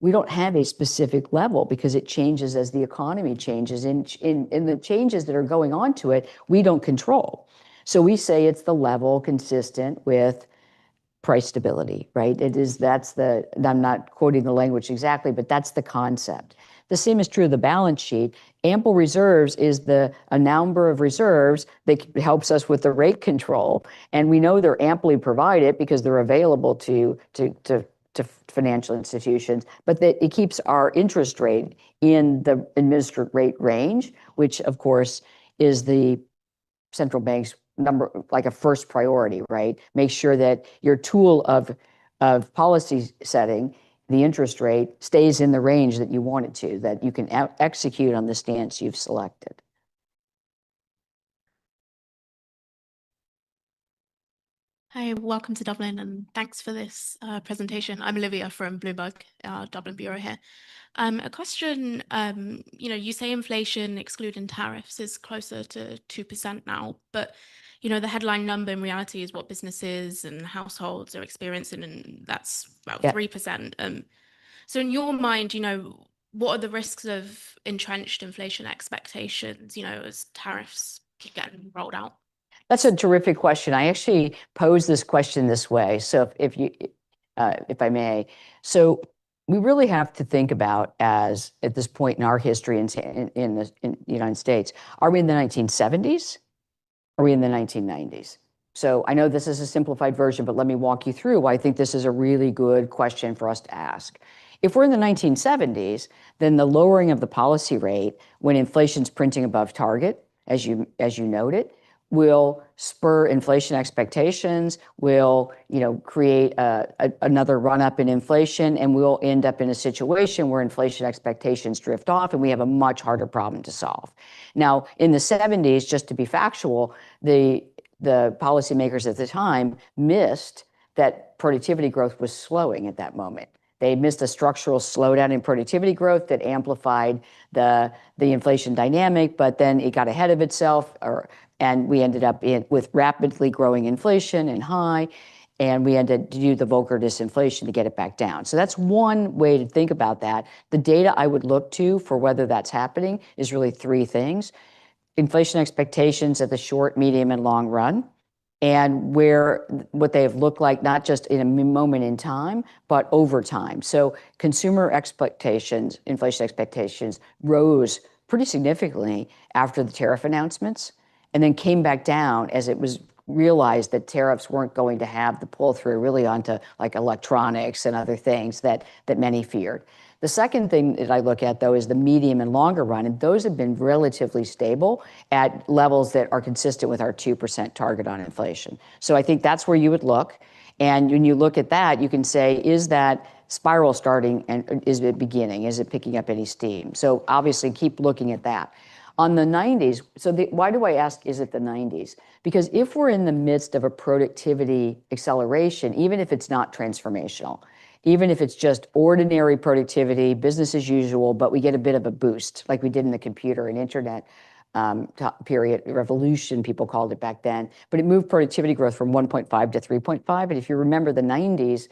We don't have a specific level because it changes as the economy changes. In the changes that are going on to it, we don't control. So we say it's the level consistent with price stability, right? I'm not quoting the language exactly, but that's the concept. The same is true of the balance sheet. Ample reserves is a number of reserves that helps us with the rate control. And we know they're amply provided because they're available to financial institutions, but that it keeps our interest rate in the administered rate range, which of course is the central bank's like a first priority, right? Make sure that your tool of policy setting, the interest rate, stays in the range that you want it to, that you can execute on the stance you've selected. Hi, welcome to Dublin, and thanks for this presentation. I'm Olivia from Bloomberg, our Dublin bureau here. A question, you say inflation excluding tariffs is closer to 2% now, but the headline number in reality is what businesses and households are experiencing, and that's about 3%. So in your mind, what are the risks of entrenched inflation expectations, as tariffs keep getting rolled out? That's a terrific question. I actually posed this question this way. So if I may, so we really have to think about, as at this point in our history in the United States, are we in the 1970s? Are we in the 1990s? So I know this is a simplified version, but let me walk you through why I think this is a really good question for us to ask. If we're in the 1970s, then the lowering of the policy rate when inflation's printing above target, as you noted, will spur inflation expectations, will create another run-up in inflation, and we'll end up in a situation where inflation expectations drift off and we have a much harder problem to solve. Now, in the 70s, just to be factual, the policymakers at the time missed that productivity growth was slowing at that moment. They missed a structural slowdown in productivity growth that amplified the inflation dynamic, but then it got ahead of itself, and we ended up with rapidly growing inflation and high, and we had to do the Volcker disinflation to get it back down. So that's one way to think about that. The data I would look to for whether that's happening is really three things: inflation expectations at the short, medium, and long run, and what they have looked like, not just in a moment in time, but over time. So consumer expectations, inflation expectations, rose pretty significantly after the tariff announcements, and then came back down as it was realized that tariffs weren't going to have the pull through really onto like electronics and other things that many feared. The second thing that I look at, though, is the medium and longer run, and those have been relatively stable at levels that are consistent with our 2% target on inflation. So I think that's where you would look. And when you look at that, you can say, is that spiral starting, and is it beginning? Is it picking up any steam? So obviously keep looking at that. On the 90s, why do I ask, is it the 90s? Because if we're in the midst of a productivity acceleration, even if it's not transformational, even if it's just ordinary productivity, business as usual, but we get a bit of a boost, like we did in the computer and internet period, revolution, people called it back then, but it moved productivity growth from 1.5 to 3.5. And if you remember the 90s,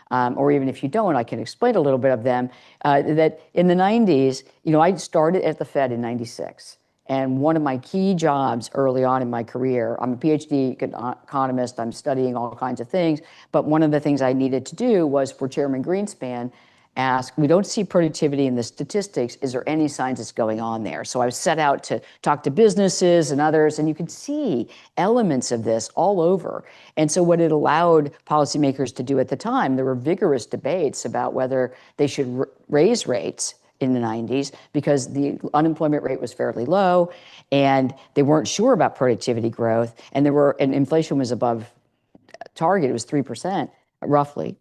or even if you don't, I can explain a little bit of them, that in the 90s, I started at the Fed in 96. And one of my key jobs early on in my career, I'm a PhD economist, I'm studying all kinds of things, but one of the things I needed to do was for Chairman Greenspan, ask, we don't see productivity in the statistics, is there any signs it's going on there? So I was set out to talk to businesses and others, and you could see elements of this all over. And so what it allowed policymakers to do at the time, there were vigorous debates about whether they should raise rates in the 90s because the unemployment rate was fairly low and they weren't sure about productivity growth, and inflation was above target, it was 3% roughly.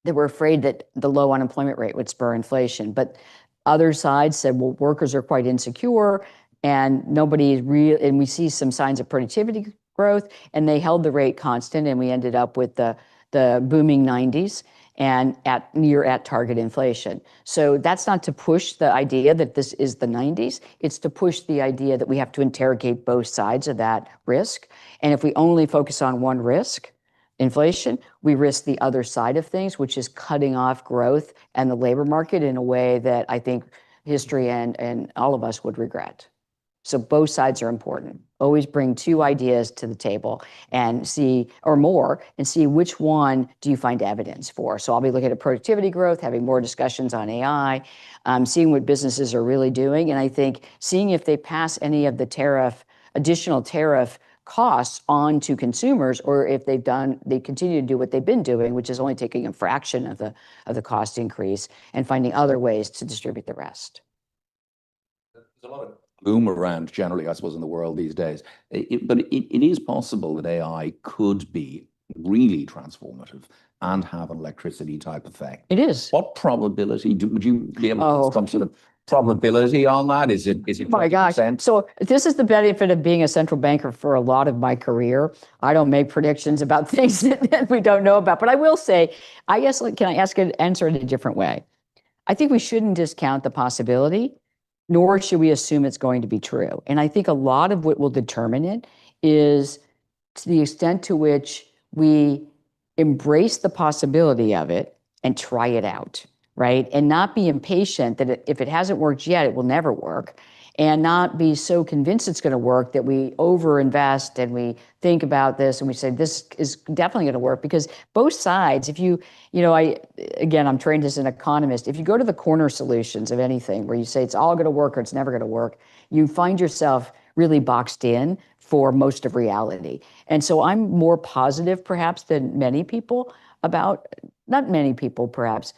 They were afraid that the low unemployment rate would spur inflation. But other sides said, well, workers are quite insecure and and we see some signs of productivity growth, and they held the rate constant, and we ended up with the booming 90s and near at target inflation. So that's not to push the idea that this is the 90s, it's to push the idea that we have to interrogate both sides of that risk. And if we only focus on one risk, inflation, we risk the other side of things, which is cutting off growth and the labor market in a way that I think history and all of us would regret. So both sides are important. Always bring two ideas to the table and see, or more, and see which one do you find evidence for. So I'll be looking at productivity growth, having more discussions on AI, seeing what businesses are really doing. And I think seeing if they pass any of the additional tariff costs on to consumers, or if they continue to do what they've been doing, which is only taking a fraction of the cost increase and finding other ways to distribute the rest. There's a lot of gloom around generally, I suppose, in the world these days. But it is possible that AI could be really transformative and have an electricity type effect. It is. What probability would you be able to some sort of probability on that? Is it Oh my gosh. 20%? So this is the benefit of being a central banker for a lot of my career. I don't make predictions about things that we don't know about. But I will say, I guess, can I answer it a different way? I think we shouldn't discount the possibility, nor should we assume it's going to be true. And I think a lot of what will determine it is to the extent to which we embrace the possibility of it and try it out, right? And not be impatient that if it hasn't worked yet, it will never work. And not be so convinced it's going to work that we overinvest and we think about this and we say, this is definitely going to work. Because both sides, if I'm trained as an economist, if you go to the corner solutions of anything where you say it's all going to work or it's never going to work, you find yourself really boxed in for most of reality. And so I'm more positive perhaps than many people about, not many people, perhaps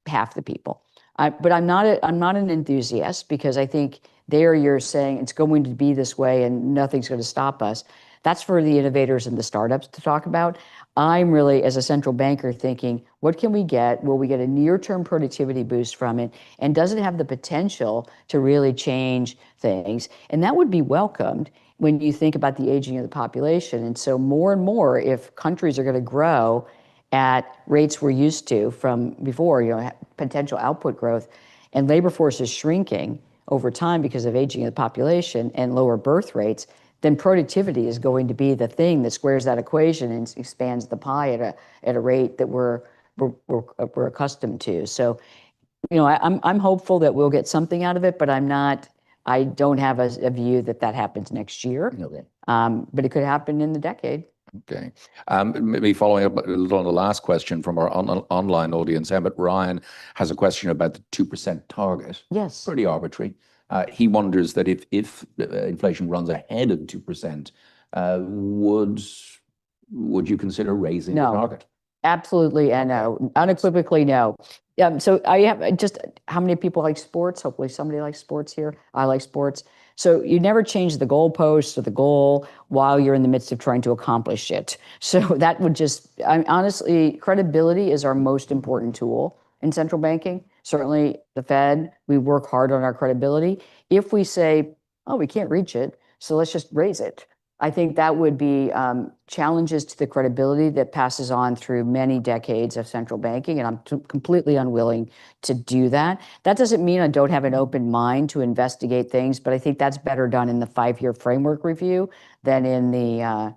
half the people. But I'm not an enthusiast, because I think there you're saying it's going to be this way and nothing's going to stop us. That's for the innovators and the startups to talk about. I'm really, as a central banker, thinking, what can we get? Will we get a near-term productivity boost from it? And does it have the potential to really change things? And that would be welcomed when you think about the aging of the population. And so more and more, if countries are going to grow at rates we're used to from before, potential output growth, and labor force is shrinking over time because of aging of the population and lower birth rates, then productivity is going to be the thing that squares that equation and expands the pie at a rate that we're accustomed to. So, I'm hopeful that we'll get something out of it, but I don't have a view that happens next year. Okay. But it could happen in the decade. Okay. Maybe following up a little on the last question from our online audience, Emmett Ryan has a question about the 2% target. Yes. Pretty arbitrary. He wonders that if inflation runs ahead of 2%, would you consider raising the target? Absolutely, and no, unequivocally no. So I have how many people like sports? Hopefully somebody likes sports here. I like sports. So you never change the goalpost or the goal while you're in the midst of trying to accomplish it. So that would honestly, credibility is our most important tool in central banking. Certainly the Fed, we work hard on our credibility. If we say, oh, we can't reach it, so let's just raise it, I think that would be challenges to the credibility that passes on through many decades of central banking, and I'm completely unwilling to do that. That doesn't mean I don't have an open mind to investigate things, but I think that's better done in the 5-year framework review than in the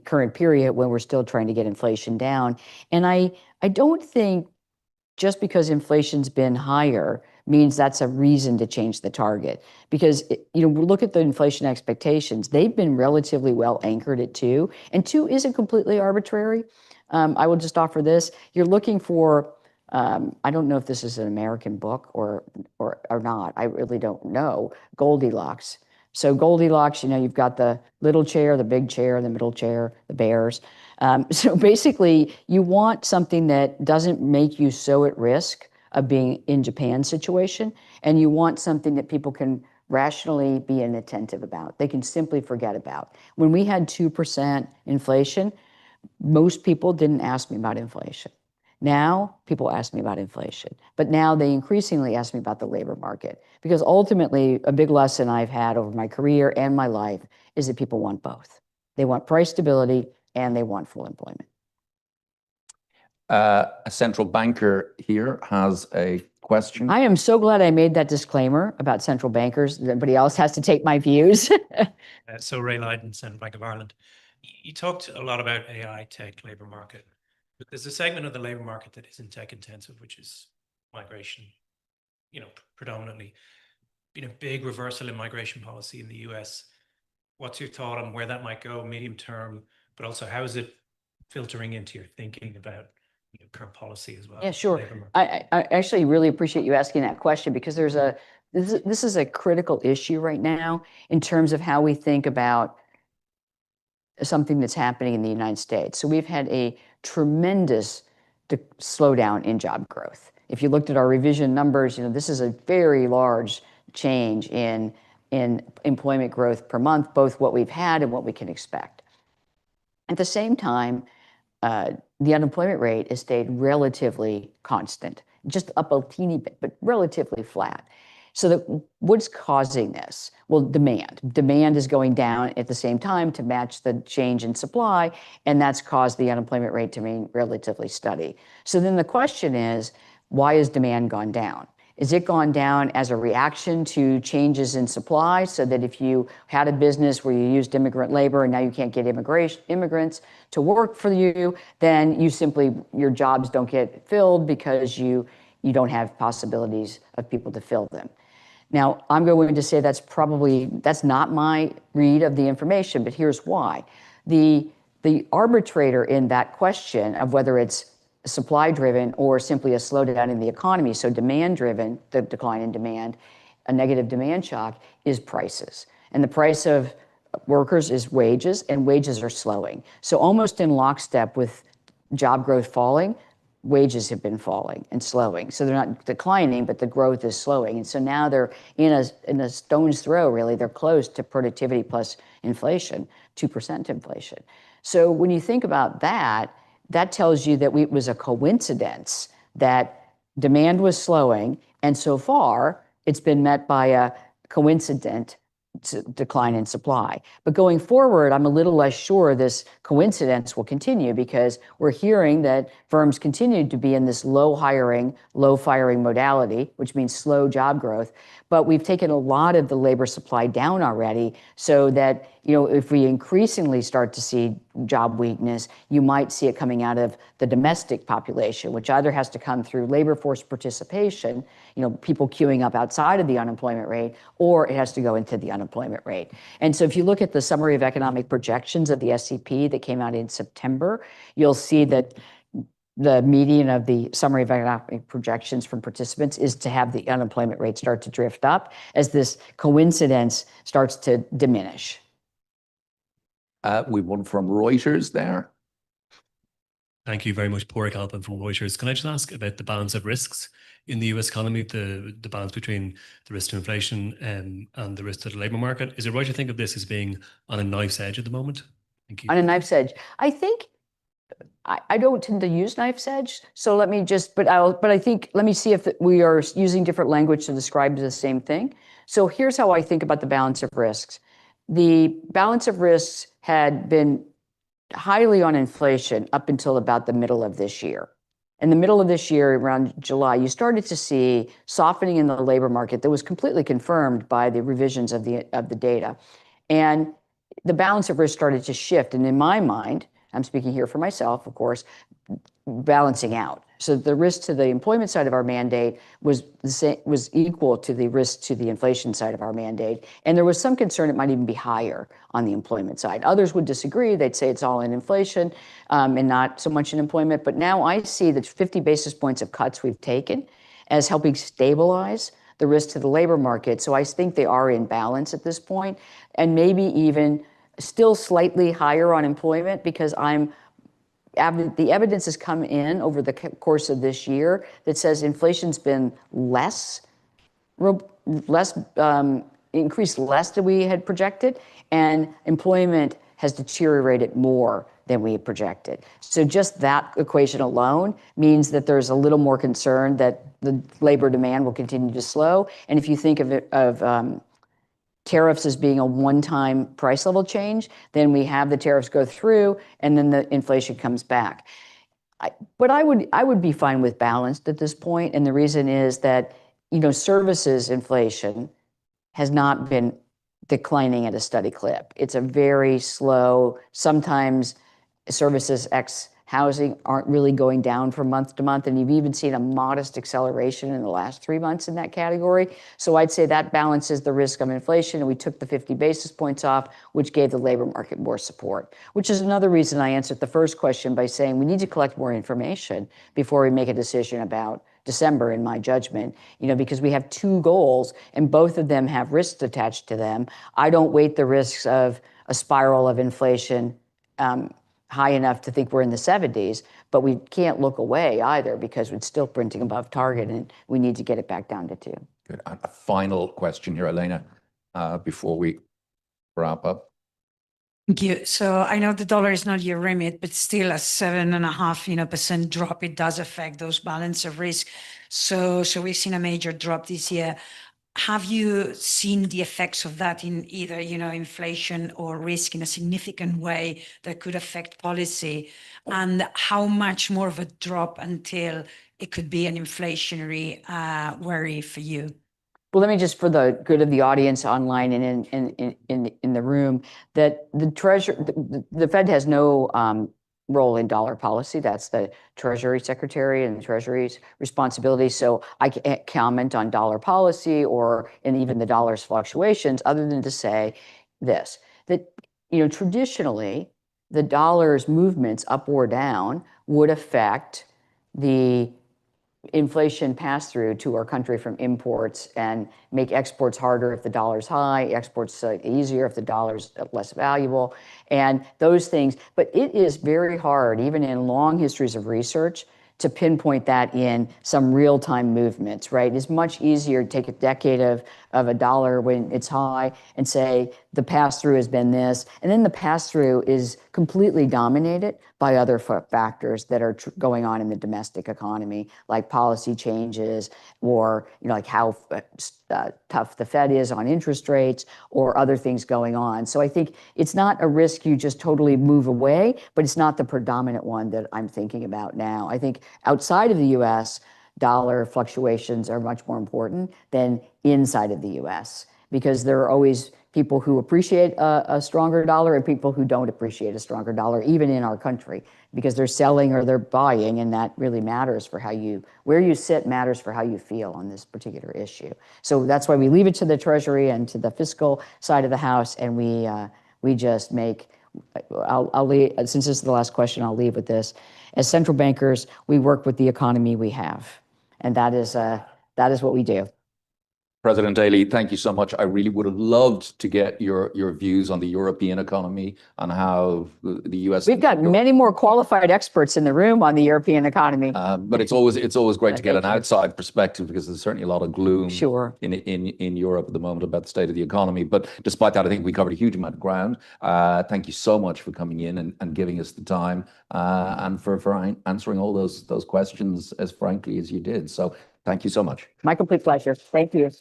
current period when we're still trying to get inflation down. And I don't think just because inflation's been higher means that's a reason to change the target. Because, look at the inflation expectations. They've been relatively well anchored at 2, and 2 isn't completely arbitrary. I will just offer this. You're looking for, I don't know if this is an American book or not. I really don't know. Goldilocks. So Goldilocks, you've got the little chair, the big chair, the middle chair, the bears. So basically, you want something that doesn't make you so at risk of being in Japan's situation, and you want something that people can rationally be inattentive about. They can simply forget about. When we had 2% inflation, most people didn't ask me about inflation. Now, people ask me about inflation, but now they increasingly ask me about the labor market, because ultimately, a big lesson I've had over my career and my life is that people want both. They want price stability and they want full employment. A central banker here has a question. I am so glad I made that disclaimer about central bankers. Nobody else has to take my views. So Ray Lydon, Central Bank of Ireland. You talked a lot about AI tech labor market, but there's a segment of the labor market that isn't tech intensive, which is migration, predominantly. Been a big reversal in migration policy in the US. What's your thought on where that might go medium term, but also how is it filtering into your thinking about current policy as well? Yeah, sure. I actually really appreciate you asking that question, because this is a critical issue right now in terms of how we think about something that's happening in the United States. So we've had a tremendous slowdown in job growth. If you looked at our revision numbers, this is a very large change in employment growth per month, both what we've had and what we can expect. At the same time, the unemployment rate has stayed relatively constant. just up a teeny bit, but relatively flat. So what's causing this? Well, demand. Demand is going down at the same time to match the change in supply, and that's caused the unemployment rate to remain relatively steady. So then the question is, why has demand gone down? Is it gone down as a reaction to changes in supply, so that if you had a business where you used immigrant labor and now you can't get immigrants to work for you, then your jobs don't get filled because you don't have possibilities of people to fill them? Now, I'm going to say that's not my read of the information, but here's why. The arbitrator in that question of whether it's supply-driven or simply a slowdown in the economy, so demand-driven, the decline in demand, a negative demand shock, is prices. And the price of workers is wages, and wages are slowing. So almost in lockstep with job growth falling, wages have been falling and slowing. So they're not declining, but the growth is slowing. And so now they're in a stone's throw, really. They're close to productivity plus inflation, 2% inflation. So when you think about that, that tells you that it was a coincidence that demand was slowing, and so far it's been met by a coincident decline in supply. But going forward, I'm a little less sure this coincidence will continue, because we're hearing that firms continue to be in this low hiring, low firing modality, which means slow job growth. But we've taken a lot of the labor supply down already, so that, if we increasingly start to see job weakness, you might see it coming out of the domestic population, which either has to come through labor force participation, people queuing up outside of the unemployment rate, or it has to go into the unemployment rate. And so if you look at the summary of economic projections of the SEP that came out in September, you'll see that the median of the summary of economic projections from participants is to have the unemployment rate start to drift up as this coincidence starts to diminish. We one from Reuters there. Thank you very much, Padraig Alpin from Reuters. Can I just ask about the balance of risks in the US economy, the balance between the risk to inflation and the risk to the labor market? Is it right to think of this as being on a knife's edge at the moment? Thank you. On a knife's edge. I think I don't tend to use knife's edge, so let me see if we are using different language to describe the same thing. So here's how I think about the balance of risks. The balance of risks had been highly on inflation up until about the middle of this year. In the middle of this year, around July, you started to see softening in the labor market that was completely confirmed by the revisions of the data. And the balance of risk started to shift. And in my mind, I'm speaking here for myself, of course, balancing out. So the risk to the employment side of our mandate was equal to the risk to the inflation side of our mandate. And there was some concern it might even be higher on the employment side. Others would disagree. They'd say it's all in inflation and not so much in employment. But now I see the 50 basis points of cuts we've taken as helping stabilize the risk to the labor market. So I think they are in balance at this point, and maybe even still slightly higher on employment, because the evidence has come in over the course of this year that says inflation's been increased less than we had projected, and employment has deteriorated more than we had projected. So just that equation alone means that there's a little more concern that the labor demand will continue to slow. And if you think of tariffs as being a one-time price level change, then we have the tariffs go through, and then the inflation comes back. But I would be fine with balanced at this point, and the reason is that services inflation has not been declining at a steady clip. It's a very slow. Sometimes services ex housing aren't really going down from month to month, and you've even seen a modest acceleration in the last 3 months in that category. So I'd say that balances the risk of inflation, and we took the 50 basis points off, which gave the labor market more support, which is another reason I answered the first question by saying we need to collect more information before we make a decision about December, in my judgment, because we have two goals and both of them have risks attached to them. I don't weight the risks of a spiral of inflation high enough to think we're in the 70s, but we can't look away either, because it's still printing above target and we need to get it back down to 2. Good. A final question here, Elena, before we wrap up. Thank you. So I know the dollar is not your remit, but still a 7.5% drop, it does affect those balance of risk. So we've seen a major drop this year. Have you seen the effects of that in either, inflation or risk in a significant way that could affect policy? And how much more of a drop until it could be an inflationary worry for you? Well, let me just, for the good of the audience online and in the room, that the Fed has no role in dollar policy. That's the Treasury Secretary and the Treasury's responsibility. So I can't comment on dollar policy or even the dollar's fluctuations, other than to say this, that traditionally the dollar's movements up or down would affect the inflation pass through to our country from imports and make exports harder if the dollar's high, exports easier if the dollar's less valuable, and those things. But it is very hard, even in long histories of research, to pinpoint that in some real-time movements, right? It's much easier to take a decade of a dollar when it's high and say the pass-through has been this, and then the pass-through is completely dominated by other factors that are going on in the domestic economy, like policy changes, or like how tough the Fed is on interest rates, or other things going on. So I think it's not a risk you just totally move away, but it's not the predominant one that I'm thinking about now. I think outside of the US, dollar fluctuations are much more important than inside of the US, because there are always people who appreciate a stronger dollar and people who don't appreciate a stronger dollar, even in our country, because they're selling or they're buying, and that really matters for where you sit matters for how you feel on this particular issue. So that's why we leave it to the Treasury and to the fiscal side of the house, and we just make. I'll leave, since this is the last question, I'll leave with this. As central bankers, we work with the economy we have, and that is what we do. President Daly, thank you so much. I really would have loved to get your views on the European economy, on how the US. We've got many more qualified experts in the room on the European economy. But it's always great to get an outside perspective, because there's certainly a lot of gloom in Europe at the moment about the state of the economy. But despite that, I think we covered a huge amount of ground. Thank you so much for coming in and giving us the time and for answering all those questions as frankly as you did. So thank you so much. My complete pleasure. Thank you.